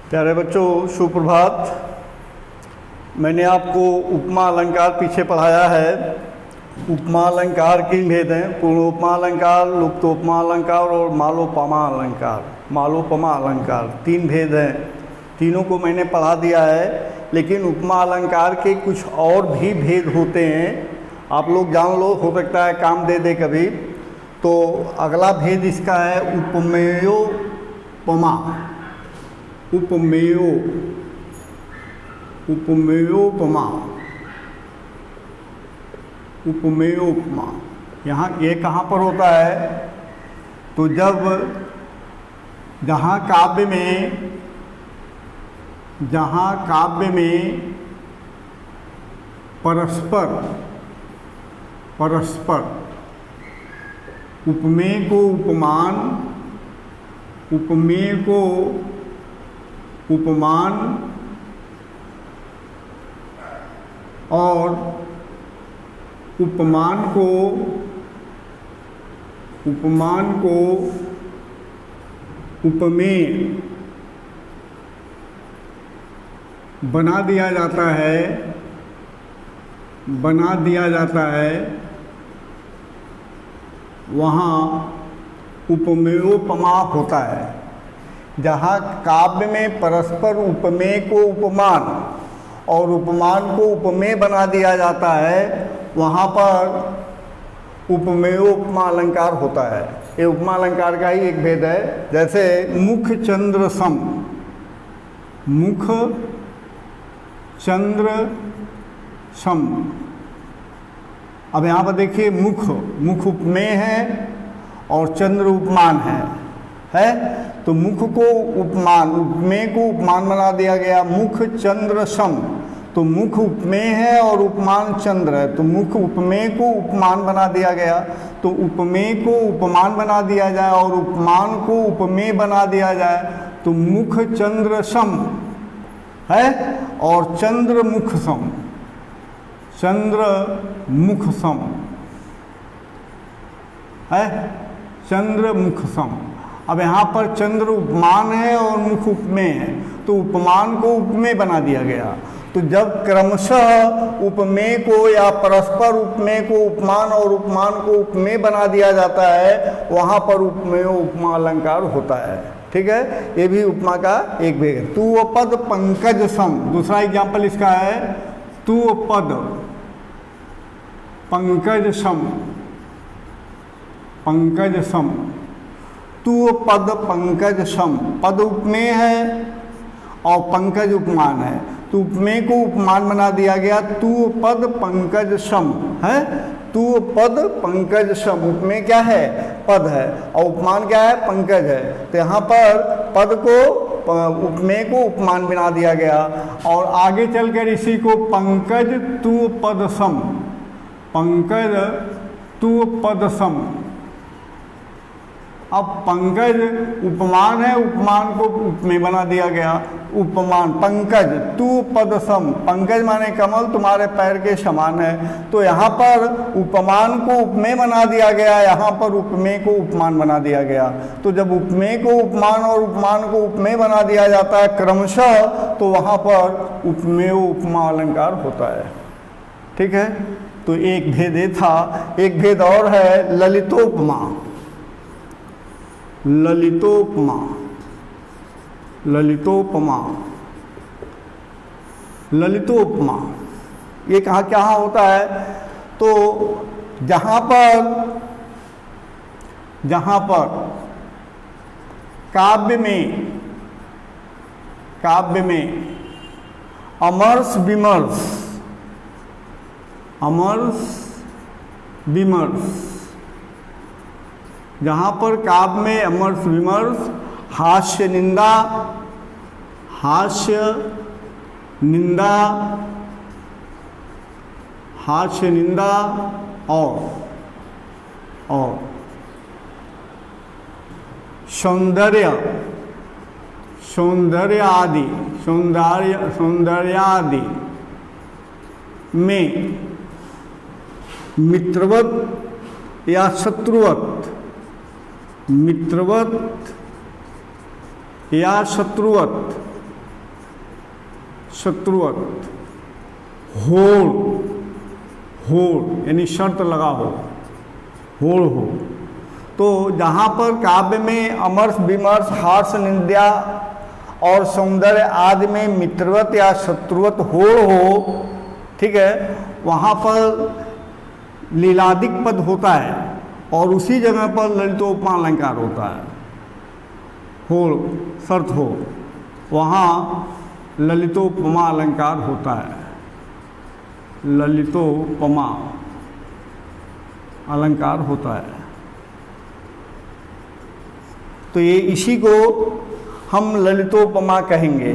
प्यारे बच्चों, सुप्रभात। मैंने आपको उपमा अलंकार पीछे पढ़ाया है। उपमा अलंकार तीन भेद हैं: पूर्णोपमा अलंकार, लुप्तोपमा अलंकार और मालोपमा अलंकार। मालोपमा अलंकार तीन भेद हैं, तीनों को मैंने पढ़ा दिया है। लेकिन उपमा अलंकार के कुछ और भी भेद होते हैं, आप लोग जान लो, हो सकता है काम दे दे कभी। तो अगला भेद इसका है उपमेयोपमा। उपमेयोपमा। उपमेयोपमा यहाँ ये कहाँ पर होता है? तो जब जहाँ काव्य में परस्पर उपमेय को उपमान और उपमान को उपमेय बना दिया जाता है, वहाँ उपमेयोपमा होता है। जहाँ काव्य में परस्पर उपमेय को उपमान और उपमान को उपमेय बना दिया जाता है, वहाँ पर उपमेयोपमा अलंकार होता है। ये उपमा अलंकार का ही एक भेद है। जैसे मुख चंद्र सम। अब यहाँ पर देखिए, मुख उपमेय है और चंद्र उपमान है। तो मुख को उपमेय को उपमान बना दिया गया, मुख चंद्र सम। तो मुख उपमेय है और उपमान चंद्र है, तो मुख उपमेय को उपमान बना दिया गया। तो उपमेय को उपमान बना दिया जाए और उपमान को उपमेय बना दिया जाए, तो मुख चंद्र सम है और चंद्र मुख सम है, चंद्र मुख सम। अब यहाँ पर चंद्र उपमान है और मुख उपमेय है, तो उपमान को उपमेय बना दिया गया। तो जब क्रमशः उपमेय को या परस्पर उपमेय को उपमान और उपमान को उपमेय बना दिया जाता है, वहाँ पर उपमेय उपमा अलंकार होता है। ठीक है, ये भी उपमा का एक भेद है। तू पद पंकज सम, दूसरा एग्जाम्पल इसका है, तू पद पंकज सम। तू पद पंकज सम, पद उपमेय है और पंकज उपमान है, तो उपमेय को उपमान बना दिया गया। तू पद पंकज सम है, तू पद पंकज सम। उपमेय क्या है? पद है, और उपमान क्या है? पंकज है। तो यहाँ पर पद को उपमेय को उपमान बना दिया गया और आगे चलकर इसी को पंकज तू पद सम, पंकज तू पद सम। अब पंकज उपमान है, उपमान को उपमेय बना दिया गया। उपमान पंकज तू पद सम, पंकज माने कमल, तुम्हारे पैर के समान है। तो यहाँ पर उपमान को उपमेय बना दिया गया, यहाँ पर उपमेय को उपमान बना दिया गया। तो जब उपमेय को उपमान और उपमान को उपमेय बना दिया जाता है क्रमशः, तो वहाँ पर उपमेय उपमा अलंकार होता है। ठीक है, तो एक भेद ये था। एक भेद और है ललितोपमा। ललितोपमा ये कहाँ होता है? तो जहाँ पर काव्य में अमर्ष विमर्श, जहाँ पर काव्य में अमर्ष विमर्श, हास्य निंदा और सौंदर्य आदि में मित्रवत या शत्रुवत, मित्रवत या शत्रुवत शत्रुवत, होड़, होड़ यानी शर्त लगा हो, होड़ हो। तो जहाँ पर काव्य में अमर्ष विमर्श हार्ष निंदा और सौंदर्य आदि में मित्रवत या शत्रुवत होड़ हो, ठीक है, वहाँ पर लीलादिक पद होता है और उसी जगह पर ललितोपमा अलंकार होता है। होड़ शर्त हो, वहाँ ललितोपमा अलंकार होता है, ललितोपमा अलंकार होता है। तो ये इसी को हम ललितोपमा कहेंगे।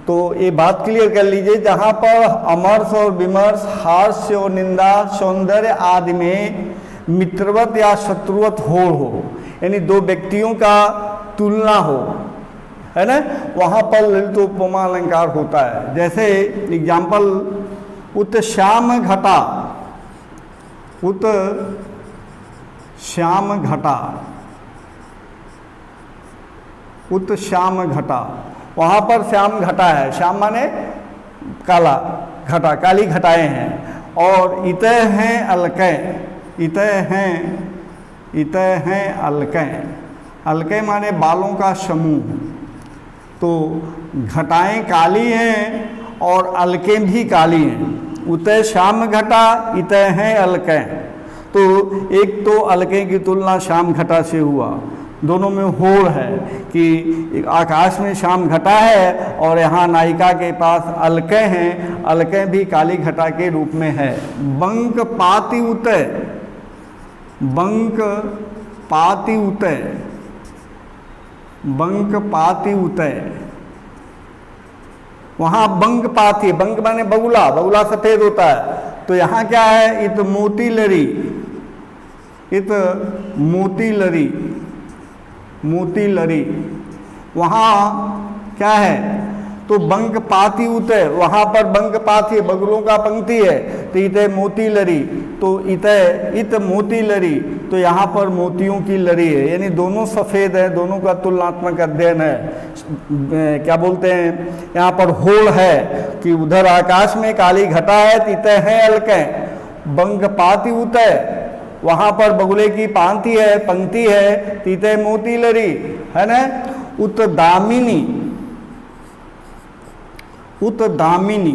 तो ये बात क्लियर कर लीजिए, जहाँ पर अमर्ष और विमर्श, हास्य और निंदा, सौंदर्य आदि में मित्रवत या शत्रुवत होड़ हो, यानी दो व्यक्तियों का तुलना हो, है ना, वहाँ पर ललितोपमा अलंकार होता है। जैसे एग्जाम्पल, उत श्याम घटा, उत श्याम घटा, उत श्याम घटा, वहाँ पर श्याम घटा है, श्याम माने काला, घटा काली घटाएं हैं। और इतः हैं अलकय, इतः हैं अलकय, अलकय माने बालों का समूह। तो घटाएं काली हैं और अलकें भी काली हैं। उतः श्याम घटा, इतः हैं अलकय। तो एक तो अलकें की तुलना श्याम घटा से हुआ, दोनों में होड़ है कि आकाश में श्याम घटा है और यहाँ नायिका के पास अलकें हैं, अलकें भी काली घटा के रूप में है। बंक पाति उतय, बंक पाति उतय, बंक पाति उतय, वहाँ बंक पाति, बंक माने बगुला, बगुला सफेद होता है। तो यहाँ क्या है, इत मोती लरी, इत मोती लरी, मोती लरी, वहाँ क्या है, तो बंक पाती उतय, वहाँ पर बंक पाती बगुलों का पंक्ति है। तो इतः मोती लरी, तो इतः इत मोती लरी, तो यहाँ पर मोतियों की लरी है, यानी दोनों सफ़ेद है, दोनों का तुलनात्मक अध्ययन है। क्या बोलते हैं, यहाँ पर होड़ है कि उधर आकाश में काली घटा है, इतः है अलकय, बंक पाती उतय, वहाँ पर बगुले की पांति है, पंक्ति है, तीते मोती लरी, है ना। उत दामिनी, उत दामिनी,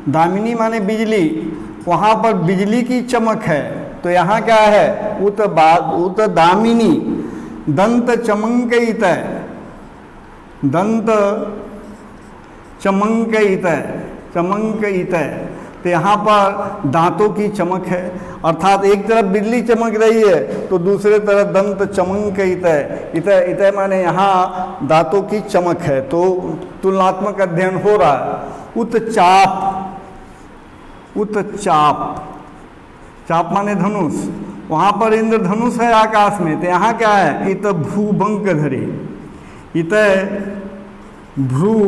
दामिनी माने बिजली, वहाँ पर बिजली की चमक है। तो यहाँ क्या है, उत दामिनी, दंत चमंकयितय, दंत चमंकयितय, चमंकयितय। तो यहाँ पर दांतों की चमक है, अर्थात एक तरफ बिजली चमक रही है तो दूसरे तरफ दंत चमंकयितय, इतय, इतय माने यहाँ दांतों की चमक है। तो तुलनात्मक अध्ययन हो रहा है। उत चाप, उत चाप, चाप माने धनुष, वहाँ पर इंद्रधनुष है आकाश में। तो यहाँ क्या है, इत भ्रूबंक धरी, इत भ्रू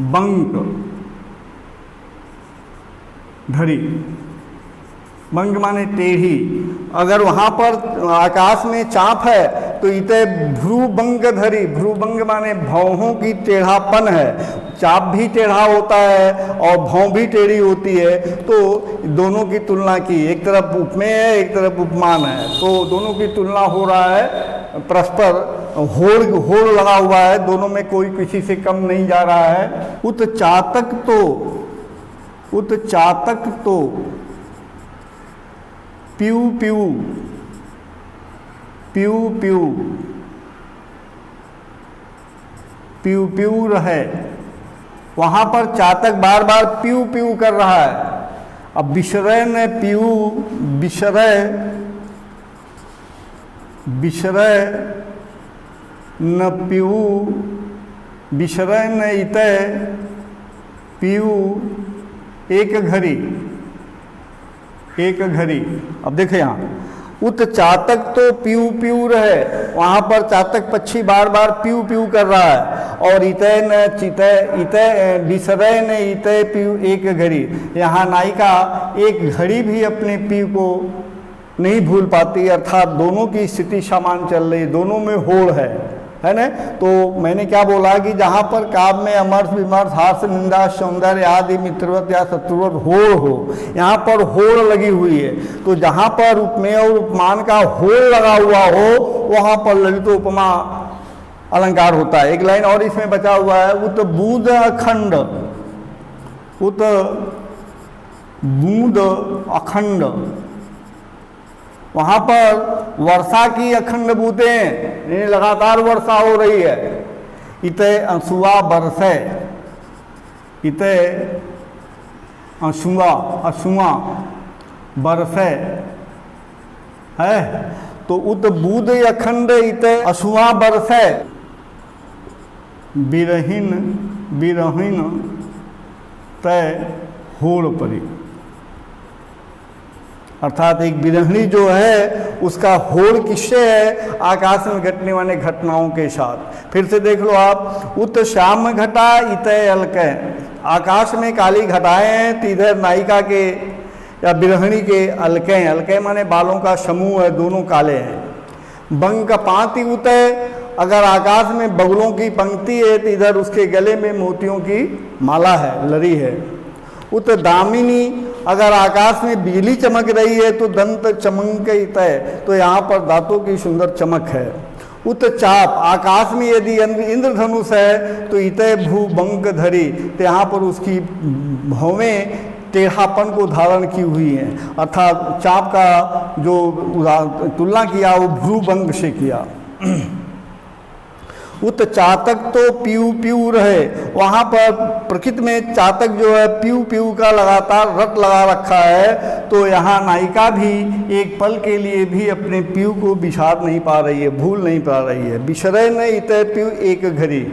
बंक धरी, बंक माने टेढ़ी। अगर वहाँ पर आकाश में चाप है तो इतः भ्रूबंक धरी, भ्रूबंक माने भौहों की टेढ़ापन है। चाप भी टेढ़ा होता है और भौं भी टेढ़ी होती है। तो दोनों की तुलना की, एक तरफ उपमेय है, एक तरफ उपमान है, तो दोनों की तुलना हो रहा है, परस्पर होड़ लगा हुआ है, दोनों में कोई किसी से कम नहीं जा रहा है। उत चातक तो, उत चातक तो, प्यू प्यू, प्यू प्यू, प्यू प्यू रहे, वहाँ पर चातक बार बार प्यू प्यू कर रहा है। अब विषरय ने प्यू, विषरय, विषरय न प्यू, विषरय न इतय प्यू, एक घड़ी, एक घड़ी। अब देखें यहाँ, उत चातक तो प्यू प्यू रहे, वहाँ पर चातक पक्षी बार बार प्यू प्यू कर रहा है। और इतय न चितय, इतय विसरय न इतय प्यू, एक घड़ी। यहाँ नायिका एक घड़ी भी अपने प्यू को नहीं भूल पाती, अर्थात दोनों की स्थिति समान चल रही, दोनों में होड़ है, है ना। तो मैंने क्या बोला कि जहाँ पर काव्य में अमर्ष विमर्श हास्य निंदा सौंदर्य आदि मित्रवत या शत्रुवत होड़ हो, यहाँ पर होड़ लगी हुई है। तो जहाँ पर उपमेय और उपमान का होड़ लगा हुआ हो वहाँ पर ललित उपमा अलंकार होता है। एक लाइन और इसमें बचा हुआ है, उत बूंद अखंड, उत बूंद अखंड, वहाँ पर वर्षा की अखंड बूंदें, लगातार वर्षा हो रही है। इते अंशुआ बरसे, इते अंशुआ अशुआ बरसे है। तो उत बूंद अखंड इते अशुआ बरसे, बिरहीन बिरहीन तय होड़ परी। अर्थात एक बिरहणी जो है उसका होड़ किससे है? आकाश में घटने वाले घटनाओं के साथ। फिर से देख लो आप, उत श्याम घटा इतय अलकै, आकाश में काली घटाएं हैं तो इधर नायिका के या बिरहणी के अलकै, अलकै माने बालों का समूह है, दोनों काले हैं। बंग पाती उतय, अगर आकाश में बगुलों की पंक्ति है तो इधर उसके गले में मोतियों की माला है, लरी है। उत दामिनी, अगर आकाश में बिजली चमक रही है तो दंत चमक इतय, तो यहाँ पर दांतों की सुंदर चमक है। उत चाप, आकाश में यदि इंद्रधनुष है तो इतय भू बंक धरी, तो यहाँ पर उसकी भौवें टेढ़ापन को धारण की हुई हैं। अर्थात चाप का जो तुलना किया वो भ्रूभंग से किया। उत चातक तो पीऊ पीऊ रहे, वहाँ पर प्रकृति में चातक जो है पीऊ पीऊ का लगातार रट लगा रखा है। तो यहाँ नायिका भी एक पल के लिए भी अपने पीऊ को बिसार नहीं पा रही है, भूल नहीं पा रही है। बिसरे न इतय पीऊ एक घड़ी,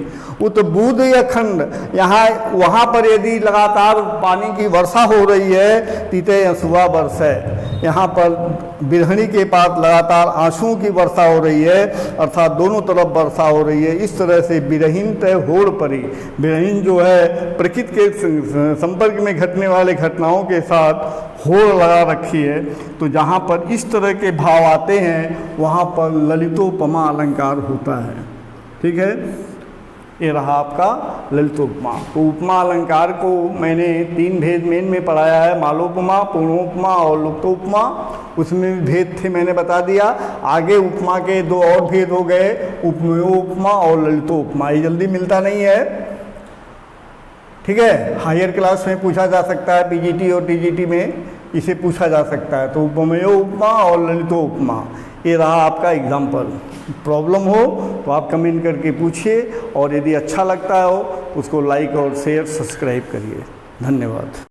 उत बूंद अखंड, यहाँ वहाँ पर यदि लगातार पानी की वर्षा हो रही है तीते अंशुआ बरसे, यहाँ पर बिरहणी के पास लगातार आंसुओं की वर्षा हो रही है, अर्थात दोनों तरफ वर्षा हो रही है। इस तरह से बिरहीन तय होड़ परी, बिरहीन जो है प्रकृति के संपर्क में घटने वाले घटनाओं के साथ होड़ लगा रखी है। तो जहाँ पर इस तरह के भाव आते हैं वहाँ पर ललितोपमा अलंकार होता है। ठीक है, ये रहा आपका ललितोपमा। तो उपमा अलंकार को मैंने 3 भेद मेन में पढ़ाया है, मालोपमा, पूर्णोपमा और लुप्तोपमा। उसमें भी भेद थे मैंने बता दिया। आगे उपमा के 2 और भेद हो गए, उपमेयोपमा और ललितोपमा। ये जल्दी मिलता नहीं है, ठीक है। हायर क्लास में पूछा जा सकता है, पीजीटी और टीजीटी में इसे पूछा जा सकता है। तो उपमेयोपमा और ललितोपमा, ये रहा आपका एग्जाम्पल। प्रॉब्लम हो तो आप कमेंट करके पूछिए, और यदि अच्छा लगता हो उसको लाइक और शेयर सब्सक्राइब करिए। धन्यवाद।